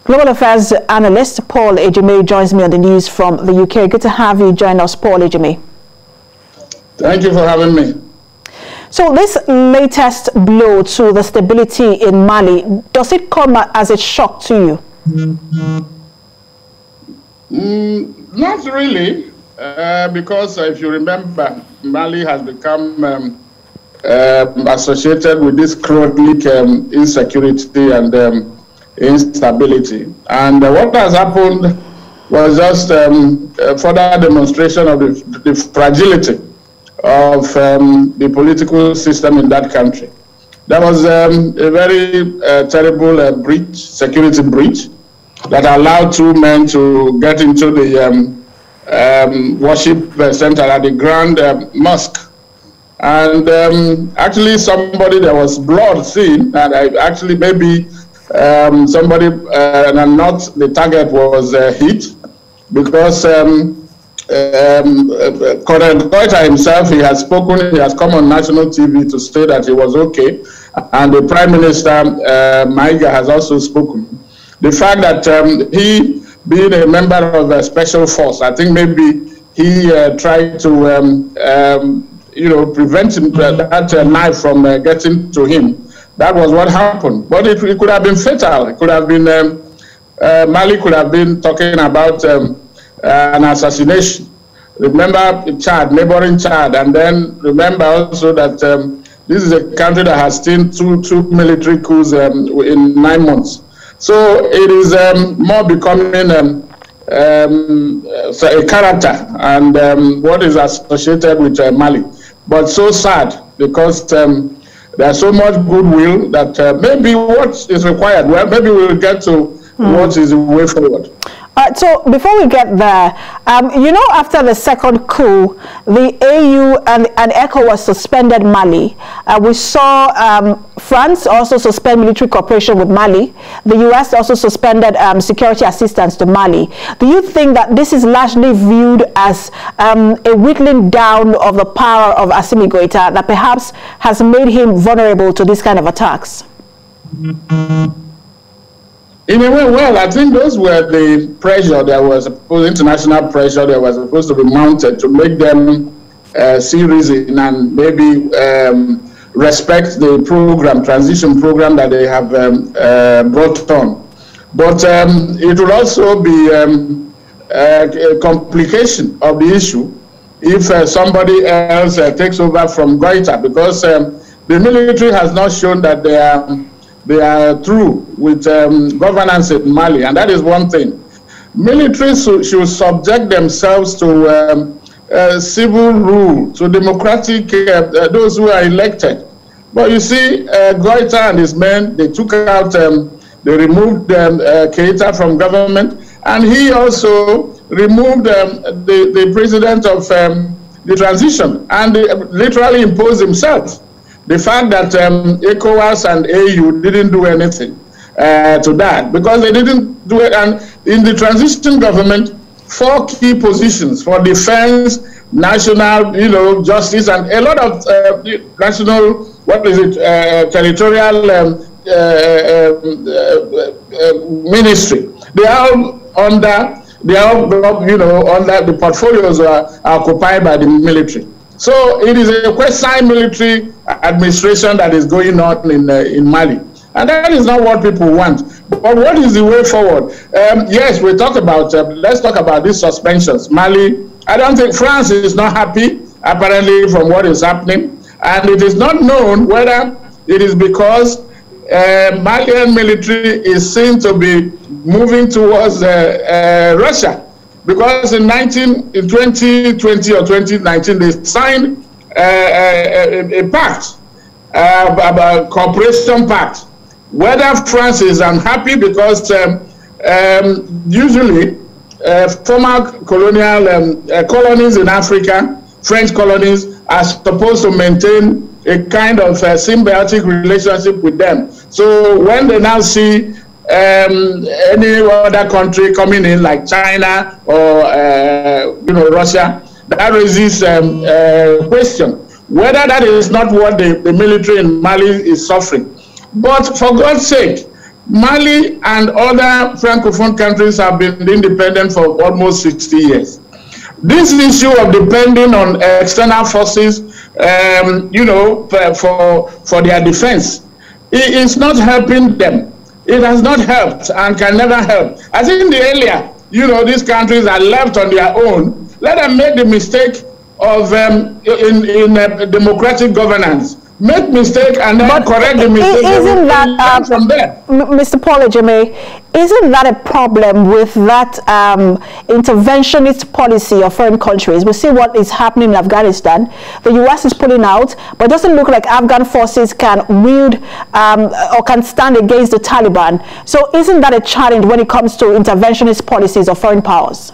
Global Affairs analyst Paul Ejime joins me on the news from the UK. Good to have you join us, Paul Ejime. Thank you for having me. So this latest blow to the stability in Mali, does it come as a shock to you? Not really, because if you remember, Mali has become associated with this chronic insecurity and instability. And what has happened was just a further demonstration of the fragility of the political system in that country. There was a very terrible breach, security breach, that allowed two men to get into the worship center at the Grand Mosque. And actually somebody, there was blood seen, and actually maybe somebody and not the target was hit, because Colonel Goita himself, he has spoken, he has come on national TV to say that he was okay, and the Prime Minister Maiga has also spoken. The fact that he, being a member of a special force, I think maybe he tried to prevent that knife from getting to him. That was what happened. But it could have been fatal. It could have been, Mali could have been talking about an assassination. Remember Chad, neighboring Chad, and then remember also that this is a country that has seen two military coups in 9 months. So it is more becoming a character and what is associated with Mali. But so sad, because there's so much goodwill that maybe what is required, well, maybe we'll get to what is the way forward. So before we get there, after the second coup, the AU and ECOWAS suspended Mali. We saw France also suspend military cooperation with Mali. The US also suspended security assistance to Mali. Do you think that this is largely viewed as a whittling down of the power of Assimi Goita that perhaps has made him vulnerable to this kind of attacks? In a way, well, I think those were the pressure, there was international pressure that was supposed to be mounted to make them see reason and maybe respect the transition program that they have brought on. But it will also be a complication of the issue if somebody else takes over from Goita, because the military has not shown that they are through with governance in Mali, and that is one thing. Military should subject themselves to civil rule, to democratic, those who are elected. But you see, Goita and his men, they took out, they removed Keita from government, and he also removed the president of the transition, and literally imposed himself. The fact that ECOWAS and AU didn't do anything to that, because they didn't do it. And in the transition government, 4 key positions for defense, national, justice, and a lot of national, territorial ministry. They are under, under the portfolios are occupied by the military. So it is a quasi-military administration that is going on in Mali. And that is not what people want. But what is the way forward? Yes, we talked about, let's talk about these suspensions. Mali, I don't think France is not happy, apparently, from what is happening. And it is not known whether it is because Malian military is seen to be moving towards Russia. Because in 2020 or 2019, they signed a pact, a cooperation pact. Whether France is unhappy because usually former colonial colonies in Africa, French colonies, are supposed to maintain a kind of symbiotic relationship with them. So when they now see any other country coming in like China or Russia, that raises a question whether that is not what the military in Mali is suffering. But for God's sake, Mali and other Francophone countries have been independent for almost 60 years. This issue of depending on external forces, you know, for their defense, it is not helping them. It has not helped and can never help. I think the earlier, you know, these countries are left on their own, let them make the mistake of in democratic governance. Make mistake and then correct the mistake. Isn't that from there? Mr. Paul Ejime, isn't that a problem with that interventionist policy of foreign countries? We see what is happening in Afghanistan. The U.S. is pulling out, but it doesn't look like Afghan forces can wield or can stand against the Taliban. So isn't that a challenge when it comes to interventionist policies of foreign powers?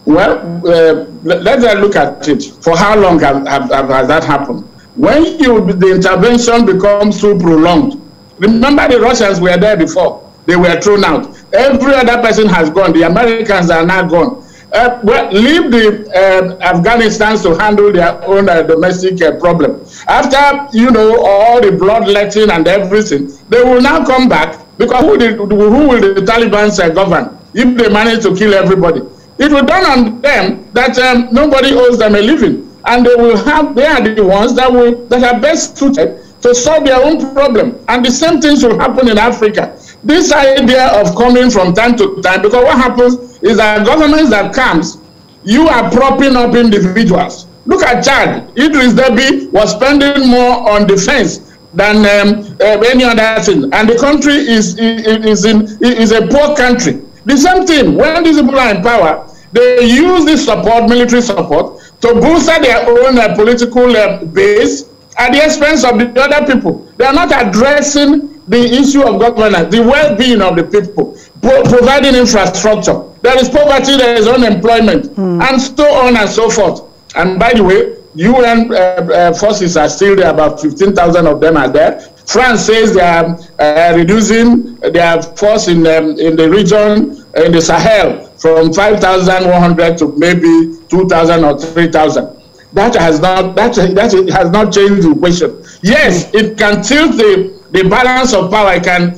Well, let's look at it. For how long has that happened? When the intervention becomes too prolonged, remember the Russians were there before. They were thrown out. Every other person has gone. The Americans are now gone. Well, leave the Afghanistans to handle their own domestic problem. After, you know, all the bloodletting and everything, they will now come back because who will the Taliban govern if they manage to kill everybody? It will dawn on them that nobody owes them a living. And they are the ones that are best suited to solve their own problem. And the same thing should happen in Africa. This idea of coming from time to time, because what happens is that governments that comes, you are propping up individuals. Look at Chad. Idris Deby was spending more on defense than any other thing. And the country is a poor country. The same thing, when these people are in power, they use this support, military support, to boost their own political base at the expense of the other people. They are not addressing the issue of governance, the well-being of the people, providing infrastructure. There is poverty, there is unemployment, and so on and so forth. And by the way, UN forces are still there, about 15,000 of them are there. France says they are reducing their force in the region, in the Sahel, from 5,100 to maybe 2,000 or 3,000. That has not changed the equation. Yes, it can tilt the balance of power. It can,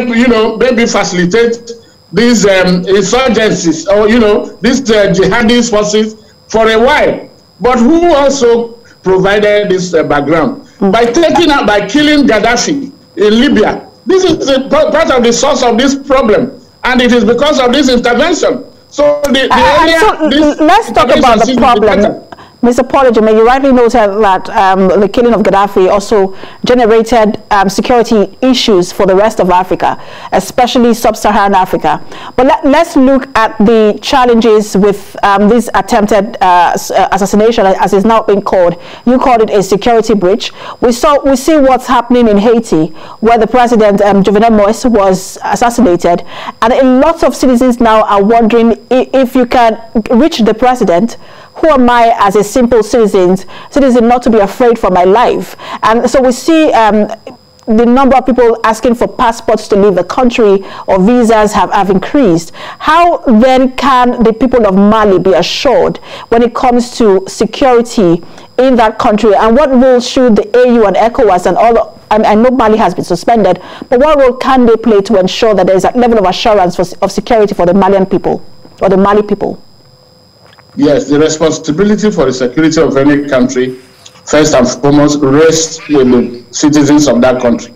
you know, maybe facilitate these insurgencies or, you know, these jihadist forces for a while. But who also provided this background? By killing Gaddafi in Libya. This is part of the source of this problem. And it is because of this intervention. So let's talk about the problem. Mr. Paul Ejime, you rightly noted that the killing of Gaddafi also generated security issues for the rest of Africa, especially sub-Saharan Africa. But let's look at the challenges with this attempted assassination, as it's now being called. You called it a security breach. We see what's happening in Haiti, where the president, Jovenel Moïse, was assassinated. And a lot of citizens now are wondering if you can reach the president. Who am I as a simple citizen not to be afraid for my life? And so we see the number of people asking for passports to leave the country or visas have increased. How then can the people of Mali be assured when it comes to security in that country? And what role should the AU and ECOWAS and all, I know Mali has been suspended, but what role can they play to ensure that there is a level of assurance of security for the Malian people or the Mali people? Yes, the responsibility for the security of any country, first and foremost, rests with the citizens of that country,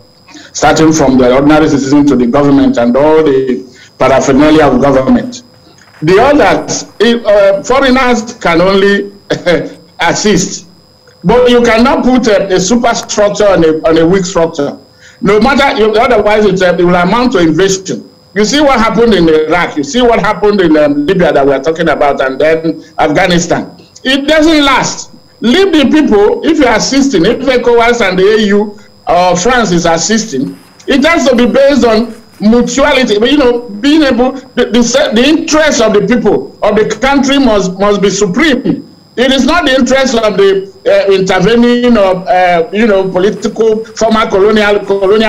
starting from the ordinary citizen to the government and all the paraphernalia of government. The others, foreigners can only assist, but you cannot put a superstructure on a weak structure. No matter, otherwise it will amount to invasion. You see what happened in Iraq, you see what happened in Libya that we're talking about, and then Afghanistan. It doesn't last. Leave the people, if you're assisting, if ECOWAS and the AU or France is assisting, it has to be based on mutuality. You know, being able, the interest of the people, of the country must be supreme. It is not the interest of the intervening or, you know, political, former colonial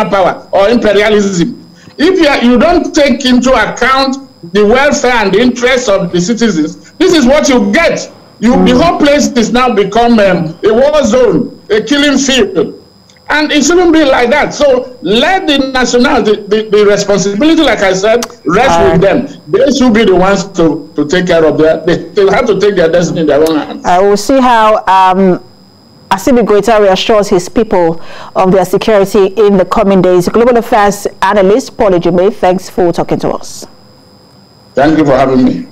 power or imperialism. If you don't take into account the welfare and the interests of the citizens, this is what you get. The whole place is now become a war zone, a killing field. And it shouldn't be like that. So let the national, the responsibility, like I said, rest with them. They should be the ones to take care of that. They have to take their destiny in their own hands. We'll see how Assimi Goita reassures his people of their security in the coming days. Global Affairs analyst Ejime, thanks for talking to us. Thank you for having me.